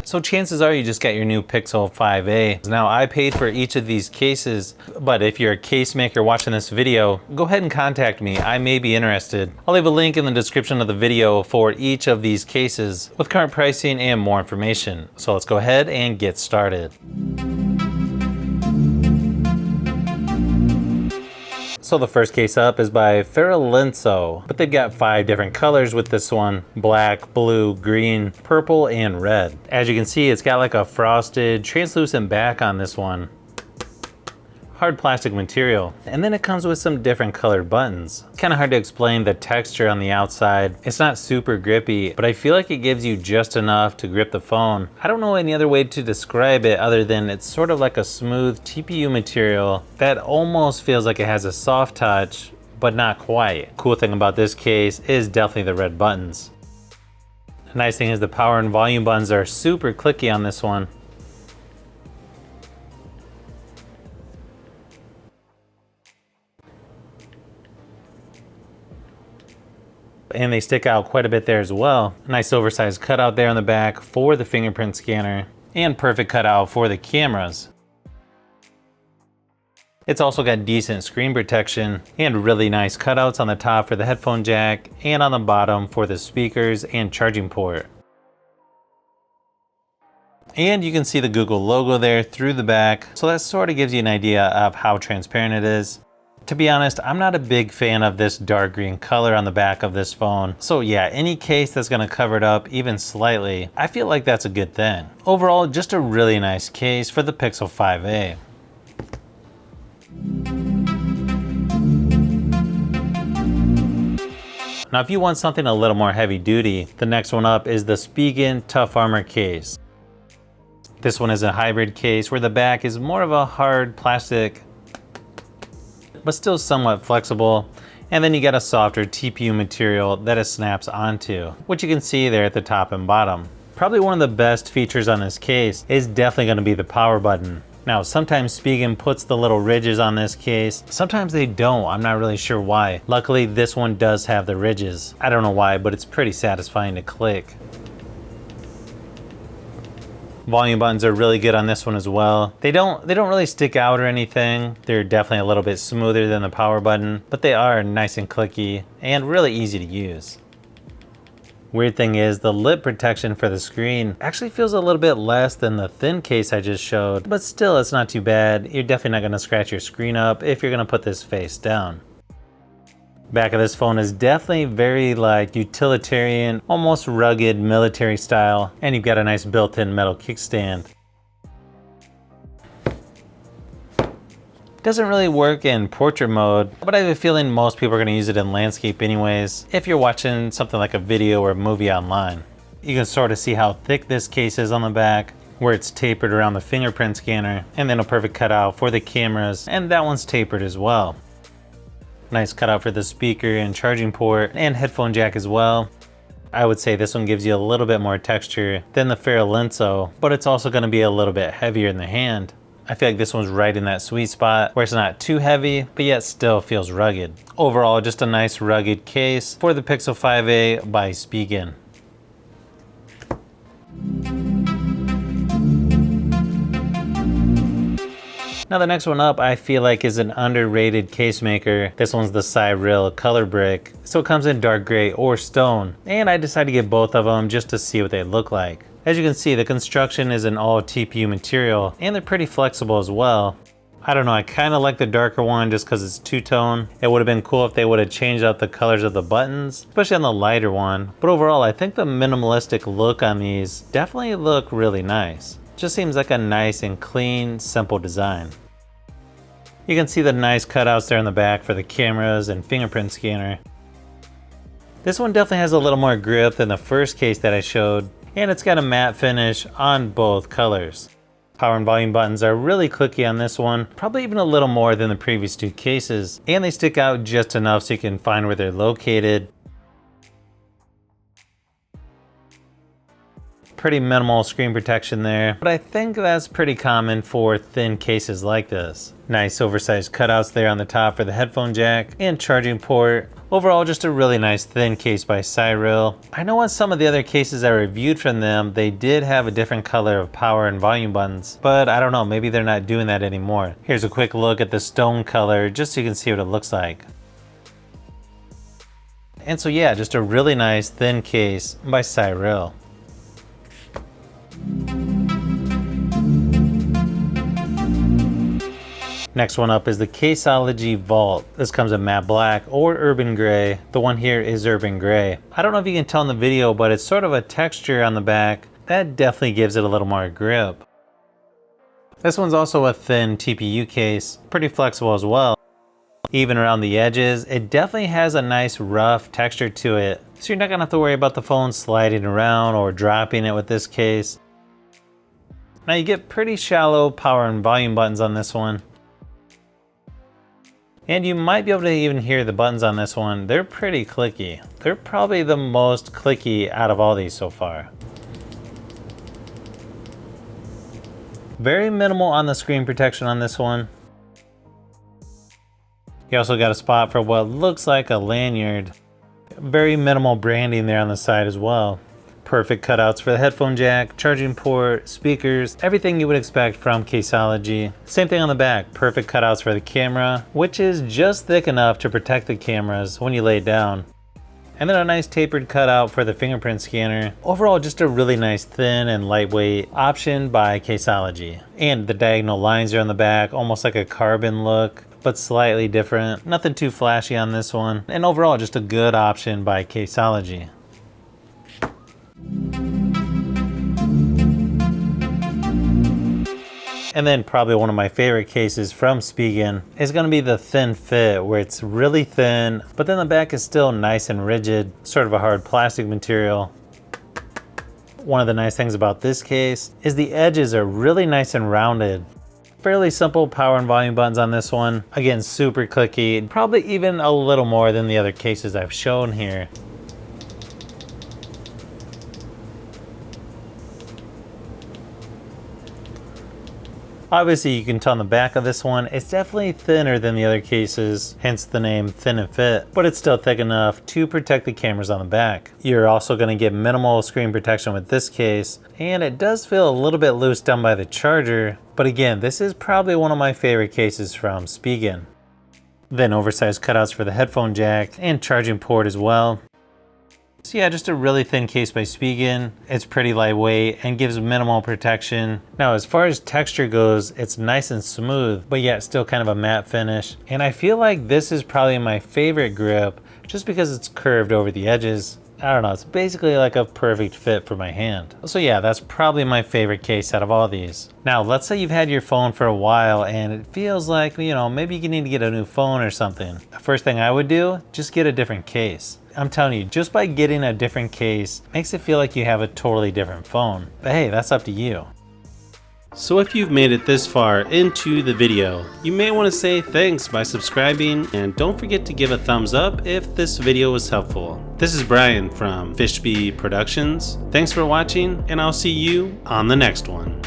So chances are you just got your new Pixel 5a. Now I paid for each of these cases, but if you're a case maker watching this video, go ahead and contact me. I may be interested. I'll leave a link in the description of the video for each of these cases with current pricing and more information. So let's go ahead and get started. So the first case up is by FERILINSO, but they've got 5 different colors with this one: black, blue, green, purple, and red. As you can see, it's got like a frosted, translucent back on this one. Hard plastic material, and then it comes with some different colored buttons. It's kind of hard to explain the texture on the outside. It's not super grippy, but I feel like it gives you just enough to grip the phone. I don't know any other way to describe it other than it's sort of like a smooth TPU material that almost feels like it has a soft touch, but not quite. Cool thing about this case is definitely the red buttons. The nice thing is the power and volume buttons are super clicky on this one. And they stick out quite a bit there as well. Nice oversized cutout there on the back for the fingerprint scanner, and perfect cutout for the cameras. It's also got decent screen protection and really nice cutouts on the top for the headphone jack and on the bottom for the speakers and charging port. And you can see the Google logo there through the back, so that sort of gives you an idea of how transparent it is. To be honest, I'm not a big fan of this dark green color on the back of this phone. So yeah, any case that's gonna cover it up even slightly, I feel like that's a good thing. Overall, just a really nice case for the Pixel 5a. Now if you want something a little more heavy duty, the next one up is the SPIGEN Tough Armor case. This one is a hybrid case where the back is more of a hard plastic, but still somewhat flexible, and then you get a softer TPU material that it snaps onto, which you can see there at the top and bottom. Probably one of the best features on this case is definitely going to be the power button. Now sometimes SPIGEN puts the little ridges on this case, sometimes they don't. I'm not really sure why. Luckily this one does have the ridges. I don't know why, but it's pretty satisfying to click. Volume buttons are really good on this one as well. They don't really stick out or anything. They're definitely a little bit smoother than the power button, but they are nice and clicky and really easy to use. Weird thing is the lip protection for the screen actually feels a little bit less than the thin case I just showed, but still it's not too bad. You're definitely not gonna scratch your screen up if you're gonna put this face down. Back of this phone is definitely very like utilitarian, almost rugged military style, and you've got a nice built-in metal kickstand. Doesn't really work in portrait mode, but I have a feeling most people are going to use it in landscape anyways, if you're watching something like a video or a movie online. You can sort of see how thick this case is on the back, where it's tapered around the fingerprint scanner, and then a perfect cutout for the cameras, and that one's tapered as well. Nice cutout for the speaker and charging port and headphone jack as well. I would say this one gives you a little bit more texture than the FERILINSO, but it's also going to be a little bit heavier in the hand. I feel like this one's right in that sweet spot where it's not too heavy, but yet still feels rugged. Overall, just a nice rugged case for the Pixel 5a by SPIGEN. Now the next one up I feel like is an underrated case maker. This one's the CYRILL color brick. So it comes in dark gray or stone. And I decided to get both of them just to see what they look like. As you can see, the construction is an all TPU material and they're pretty flexible as well. I don't know, I kind of like the darker one just because it's two-tone. It would have been cool if they would have changed out the colors of the buttons, especially on the lighter one. But overall, I think the minimalistic look on these definitely look really nice. Just seems like a nice and clean, simple design. You can see the nice cutouts there in the back for the cameras and fingerprint scanner. This one definitely has a little more grip than the first case that I showed, and it's got a matte finish on both colors. Power and volume buttons are really clicky on this one, probably even a little more than the previous two cases, and they stick out just enough so you can find where they're located. Pretty minimal screen protection there, but I think that's pretty common for thin cases like this. Nice oversized cutouts there on the top for the headphone jack and charging port. Overall, just a really nice thin case by CYRILL. I know on some of the other cases I reviewed from them, they did have a different color of power and volume buttons, but I don't know, maybe they're not doing that anymore. Here's a quick look at the stone color just so you can see what it looks like. And so yeah, just a really nice thin case by CYRILL. Next one up is the CASEOLOGY Vault. This comes in matte black or urban gray. The one here is urban gray. I don't know if you can tell in the video, but it's sort of a texture on the back that definitely gives it a little more grip. This one's also a thin TPU case, pretty flexible as well. Even around the edges, it definitely has a nice rough texture to it. So you're not gonna have to worry about the phone sliding around or dropping it with this case. Now you get pretty shallow power and volume buttons on this one. And you might be able to even hear the buttons on this one. They're pretty clicky. They're probably the most clicky out of all these so far. Very minimal on the screen protection on this one. You also got a spot for what looks like a lanyard. Very minimal branding there on the side as well. Perfect cutouts for the headphone jack, charging port, speakers, everything you would expect from CASEOLOGY. Same thing on the back, perfect cutouts for the camera, which is just thick enough to protect the cameras when you lay it down. And then a nice tapered cutout for the fingerprint scanner. Overall, just a really nice thin and lightweight option by CASEOLOGY. And the diagonal lines are on the back, almost like a carbon look, but slightly different. Nothing too flashy on this one. And overall, just a good option by CASEOLOGY. And then probably one of my favorite cases from SPIGEN is going to be the thin fit, where it's really thin, but then the back is still nice and rigid, sort of a hard plastic material. One of the nice things about this case is the edges are really nice and rounded. Fairly simple power and volume buttons on this one. Again, super clicky, probably even a little more than the other cases I've shown here. Obviously you can tell on the back of this one, it's definitely thinner than the other cases, hence the name Thin and Fit, but it's still thick enough to protect the cameras on the back. You're also going to get minimal screen protection with this case, and it does feel a little bit loose down by the charger, but again, this is probably one of my favorite cases from SPIGEN. Then oversized cutouts for the headphone jack and charging port as well. So yeah, just a really thin case by SPIGEN. It's pretty lightweight and gives minimal protection. Now, as far as texture goes, it's nice and smooth, but yet still kind of a matte finish. And I feel like this is probably my favorite grip just because it's curved over the edges. I don't know, it's basically like a perfect fit for my hand. So yeah, that's probably my favorite case out of all these. Now, let's say you've had your phone for a while and it feels like, you know, maybe you need to get a new phone or something. The first thing I would do, just get a different case. I'm telling you, just by getting a different case makes it feel like you have a totally different phone. But hey, that's up to you. So if you've made it this far into the video, you may want to say thanks by subscribing, and don't forget to give a thumbs up if this video was helpful. This is Brian from Fishbee Productions. Thanks for watching, and I'll see you on the next one.